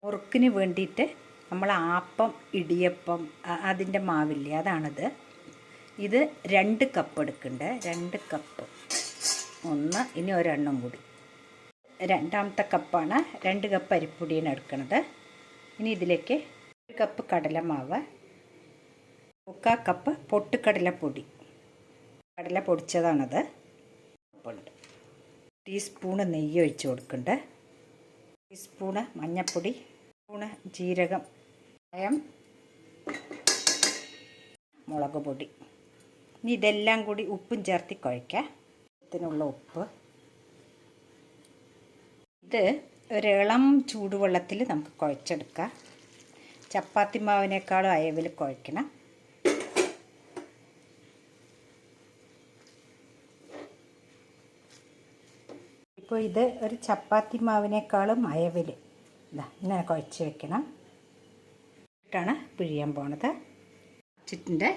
മുറുക്കിന് വേണ്ടിയിട്ട് നമ്മൾ ആപ്പം ഇടിയപ്പം അതിൻ്റെ മാവില്ലേ അതാണിത്. ഇത് 2 കപ്പ് എടുക്കുന്നുണ്ട്. 2 കപ്പ്. ഒന്ന്, ഇനി ഒരെണ്ണം കൂടി. രണ്ടാമത്തെ കപ്പാണ്. 2 കപ്പ് അരിപ്പൊടിയാണ് എടുക്കുന്നത്. ഇനി ഇതിലേക്ക് 1 കപ്പ് കടലമാവ്, 3/4 കപ്പ് പൊട്ടുകടലപ്പൊടി, കടല പൊടിച്ചതാണത്. ടീസ്പൂണ് നെയ്യ് ഒഴിച്ച് കൊടുക്കുന്നുണ്ട്. ടീസ്പൂണ് മഞ്ഞൾപ്പൊടി, സ്പൂണ് ജീരകം, മുളക് പൊടി. ഇനി ഇതെല്ലാം കൂടി ഉപ്പും ചേർത്ത് കുഴയ്ക്കാം. ഇതിനുള്ള ഉപ്പ്. ഇത് ഒരിളം ചൂടുവെള്ളത്തിൽ നമുക്ക് കുഴച്ചെടുക്കാം. ചപ്പാത്തി മാവിനേക്കാളും അയവിൽ കുഴയ്ക്കണം. ഇപ്പോൾ ഇത് ഒരു ചപ്പാത്തി മാവിനേക്കാളും അയവിൽ ഇങ്ങനെ കുഴച്ച് വെക്കണം. ാണ് പിഴിയാൻ പോണത്. ചുറ്റിൻ്റെ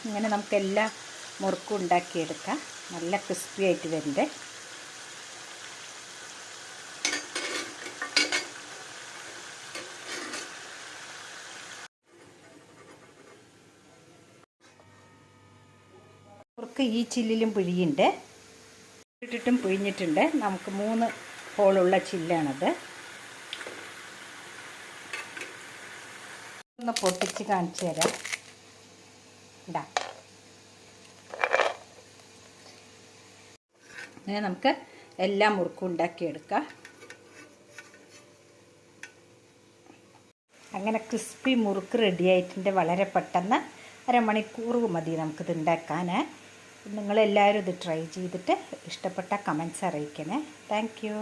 ഇങ്ങനെ നമുക്കെല്ലാം മുറുക്കും ഉണ്ടാക്കിയെടുക്കാം. നല്ല ക്രിസ്പി ആയിട്ട് വരുന്നുണ്ട്. മുറുക്ക് ഈ ചില്ലിലും പിഴിയുണ്ട്. ഇട്ടിട്ടും പിഴിഞ്ഞിട്ടുണ്ട്. നമുക്ക് 3 ഹോളുള്ള ചില്ലാണത്. ഒന്ന് പൊട്ടിച്ച് കാണിച്ചു തരാം. അങ്ങനെ നമുക്ക് എല്ലാം മുറുക്കും ഉണ്ടാക്കിയെടുക്കാം. അങ്ങനെ ക്രിസ്പി മുറുക്ക് റെഡി ആയിട്ടുണ്ട്. വളരെ പെട്ടെന്ന് 1/2 മണിക്കൂർ മതി നമുക്കിത് ഉണ്ടാക്കാൻ. നിങ്ങളെല്ലാവരും ഇത് ട്രൈ ചെയ്തിട്ട് ഇഷ്ടപ്പെട്ട കമൻറ്റ്സ് അറിയിക്കണേ. Thank you.